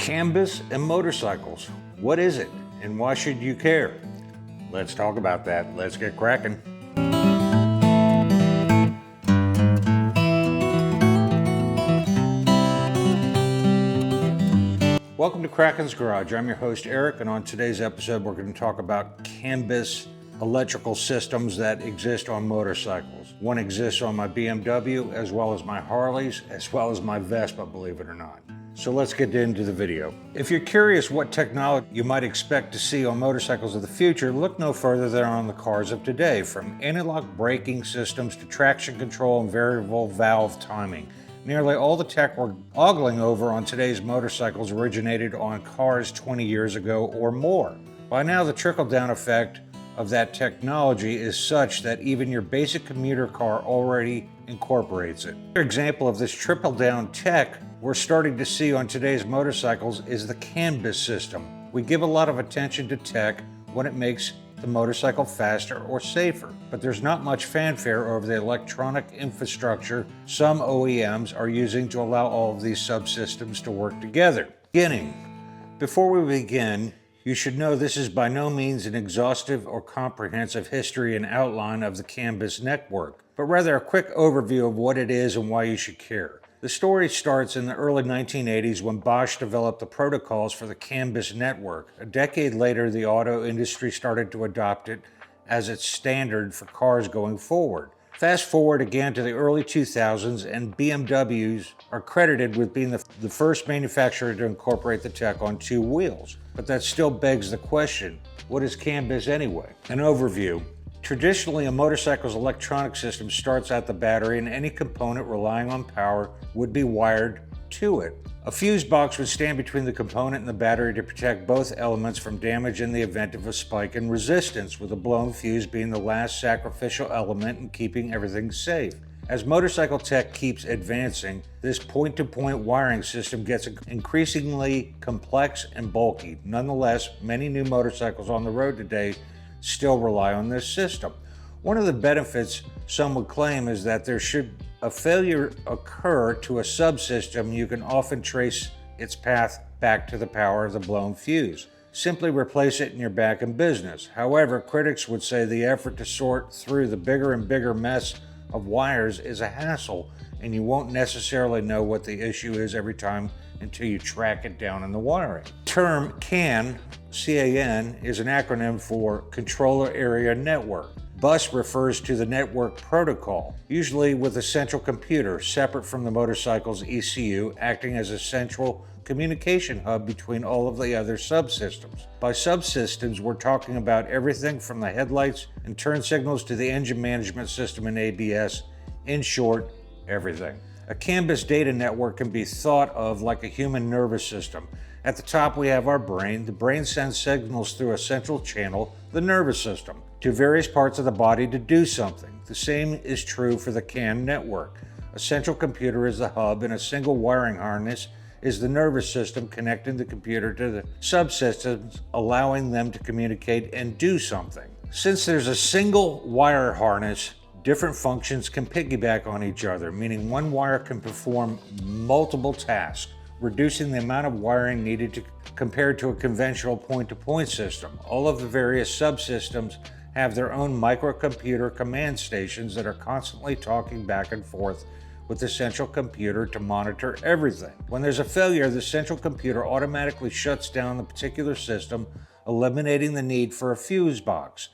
CANBUS and motorcycles. What is it and why should you care? Let's talk about that. Let's get cracking. Welcome to Kraken's Garage. I'm your host Eric, and on today's episode we're going to talk about CANBUS electrical systems that exist on motorcycles. One exists on my BMW, as well as my Harleys, as well as my Vespa, believe it or not. So let's get into the video. If you're curious what technology you might expect to see on motorcycles of the future, look no further than on the cars of today, from anti-lock braking systems to traction control and variable valve timing. Nearly all the tech we're ogling over on today's motorcycles originated on cars 20 years ago or more. By now, the trickle-down effect of that technology is such that even your basic commuter car already incorporates it. Another example of this trickle-down tech we're starting to see on today's motorcycles is the CANBUS system. We give a lot of attention to tech when it makes the motorcycle faster or safer, but there's not much fanfare over the electronic infrastructure some OEMs are using to allow all of these subsystems to work together. Before we begin, you should know this is by no means an exhaustive or comprehensive history and outline of the CANBUS network, but rather a quick overview of what it is and why you should care. The story starts in the early 1980s when Bosch developed the protocols for the CANBUS network. A decade later, the auto industry started to adopt it as its standard for cars going forward. Fast forward again to the early 2000s, and BMWs are credited with being the first manufacturer to incorporate the tech on two wheels. But that still begs the question, what is CANBUS anyway? An overview. Traditionally, a motorcycle's electronic system starts at the battery, and any component relying on power would be wired to it. A fuse box would stand between the component and the battery to protect both elements from damage in the event of a spike in resistance, with a blown fuse being the last sacrificial element in keeping everything safe. As motorcycle tech keeps advancing, this point-to-point wiring system gets increasingly complex and bulky. Nonetheless, many new motorcycles on the road today still rely on this system. One of the benefits some would claim is that there should a failure occur to a subsystem, you can often trace its path back to the power of the blown fuse. Simply replace it and you're back in business. However, critics would say the effort to sort through the bigger and bigger mess of wires is a hassle, and you won't necessarily know what the issue is every time until you track it down in the wiring. The term CAN, C-A-N, is an acronym for Controller Area Network. BUS refers to the network protocol, usually with a central computer separate from the motorcycle's ECU, acting as a central communication hub between all of the other subsystems. By subsystems, we're talking about everything from the headlights and turn signals to the engine management system and ABS. In short, everything. A CANBUS data network can be thought of like a human nervous system. At the top we have our brain. The brain sends signals through a central channel, the nervous system, to various parts of the body to do something. The same is true for the CAN network. A central computer is the hub, and a single wiring harness is the nervous system connecting the computer to the subsystems, allowing them to communicate and do something. Since there's a single wire harness, different functions can piggyback on each other, meaning one wire can perform multiple tasks, reducing the amount of wiring needed compared to a conventional point-to-point system. All of the various subsystems have their own microcomputer command stations that are constantly talking back and forth with the central computer to monitor everything. When there's a failure, the central computer automatically shuts down the particular system, eliminating the need for a fuse box.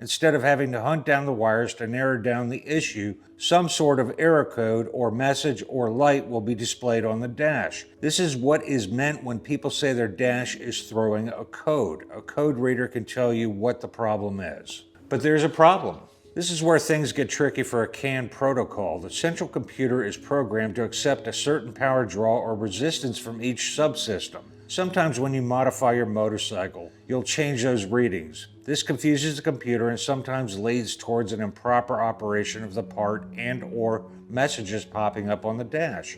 Instead of having to hunt down the wires to narrow down the issue, some sort of error code or message or light will be displayed on the dash. This is what is meant when people say their dash is throwing a code. A code reader can tell you what the problem is. But there's a problem. This is where things get tricky for a CAN protocol. The central computer is programmed to accept a certain power draw or resistance from each subsystem. Sometimes when you modify your motorcycle, you'll change those readings. This confuses the computer and sometimes leads towards an improper operation of the part and/or messages popping up on the dash.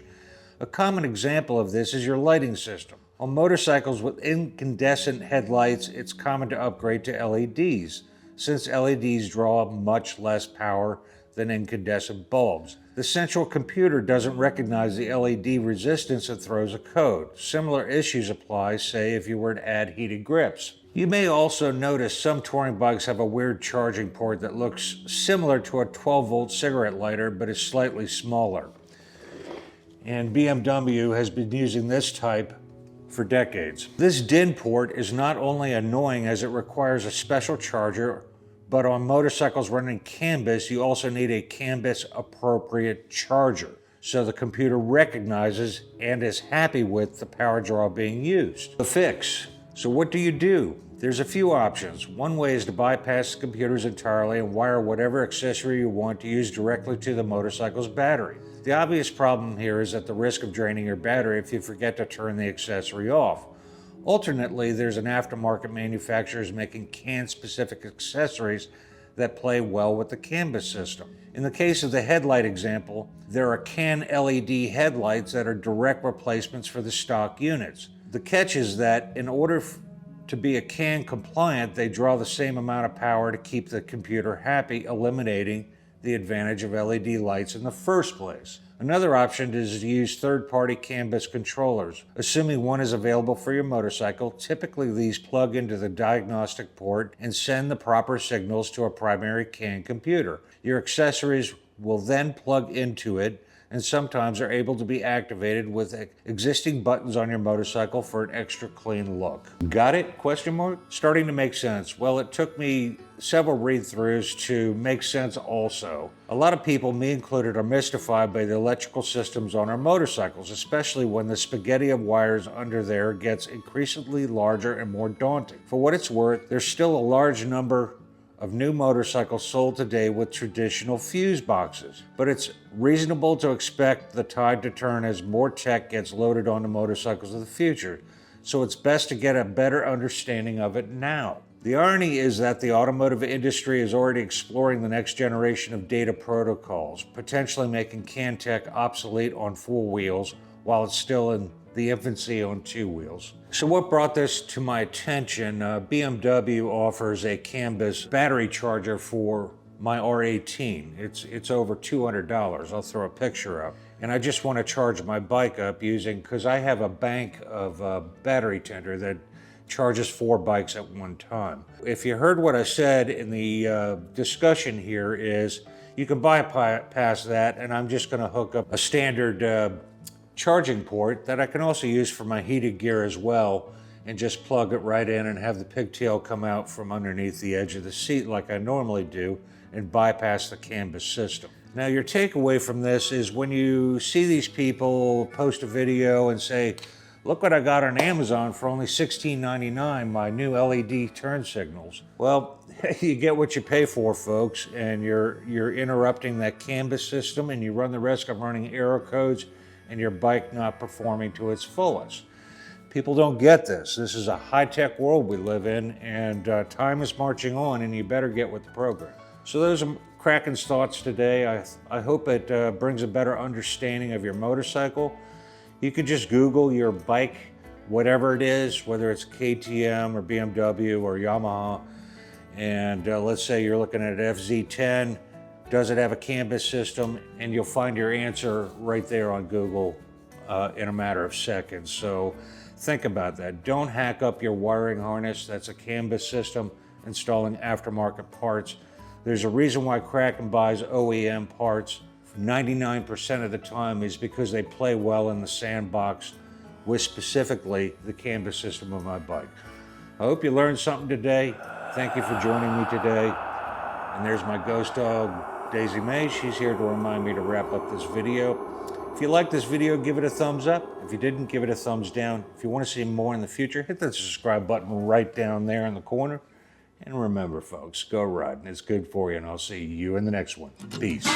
A common example of this is your lighting system. On motorcycles with incandescent headlights, it's common to upgrade to LEDs, since LEDs draw much less power than incandescent bulbs. the central computer doesn't recognize the LED resistance and throws a code. Similar issues apply, say, if you were to add heated grips. You may also notice some touring bikes have a weird charging port that looks similar to a 12-volt cigarette lighter, but is slightly smaller. And BMW has been using this type for decades. This DIN port is not only annoying as it requires a special charger, but on motorcycles running CANBUS, you also need a CANBUS appropriate charger, so the computer recognizes and is happy with the power draw being used. The fix. So what do? There's a few options. One way is to bypass the computers entirely and wire whatever accessory you want to use directly to the motorcycle's battery. The obvious problem here is at the risk of draining your battery if you forget to turn the accessory off. Alternately, there's an aftermarket manufacturers making CAN-specific accessories that play well with the CANBUS system. In the case of the headlight example, there are CAN LED headlights that are direct replacements for the stock units. The catch is that in order to be a CAN compliant, they draw the same amount of power to keep the computer happy, eliminating the advantage of LED lights in the first place. Another option is to use third-party CANBUS controllers. Assuming one is available for your motorcycle, typically these plug into the diagnostic port and send the proper signals to a primary CAN computer. Your accessories will then plug into it and sometimes are able to be activated with existing buttons on your motorcycle for an extra clean look. Got it? Question mark? Starting to make sense. Well, it took me several read-throughs to make sense also. A lot of people, me included, are mystified by the electrical systems on our motorcycles, especially when the spaghetti of wires under there gets increasingly larger and more daunting. For what it's worth, there's still a large number of new motorcycles sold today with traditional fuse boxes, but it's reasonable to expect the tide to turn as more tech gets loaded onto motorcycles of the future, so it's best to get a better understanding of it now. The irony is that the automotive industry is already exploring the next generation of data protocols, potentially making CAN tech obsolete on 4 wheels while it's still in the infancy on 2 wheels. So what brought this to my attention? BMW offers a CANBUS battery charger for my R18. It's over $200. I'll throw a picture up. And I just want to charge my bike up because I have a bank of battery tender that charges 4 bikes at one time. If you heard what I said in the discussion here is you can bypass that, and I'm just going to hook up a standard charging port that I can also use for my heated gear as well, and just plug it right in and have the pigtail come out from underneath the edge of the seat like I normally do and bypass the CANBUS system. Now, your takeaway from this is when you see these people post a video and say, look what I got on Amazon for only $16.99, my new LED turn signals. Well, you get what you pay for, folks, and you're interrupting that CANBUS system, and you run the risk of running error codes and your bike not performing to its fullest. People don't get this. This is a high-tech world we live in, and time is marching on, and you better get with the program. So those are Kraken's thoughts today. I hope it brings a better understanding of your motorcycle. You can just Google your bike, whatever it is, whether it's KTM or BMW or Yamaha, and let's say you're looking at an FZ10, does it have a CANBUS system? And you'll find your answer right there on Google in a matter of seconds. So think about that. Don't hack up your wiring harness. That's a CANBUS system, installing aftermarket parts. There's a reason why Kraken buys OEM parts 99% of the time is because they play well in the sandbox with specifically the CANBUS system of my bike. I hope you learned something today. Thank you for joining me today. And there's my ghost dog, Daisy May. She's here to remind me to wrap up this video. If you like this video, give it a thumbs up. If you didn't, give it a thumbs down. If you want to see more in the future, hit the subscribe button right down there in the corner. And remember, folks, go riding. It's good for you, and I'll see you in the next one. Peace.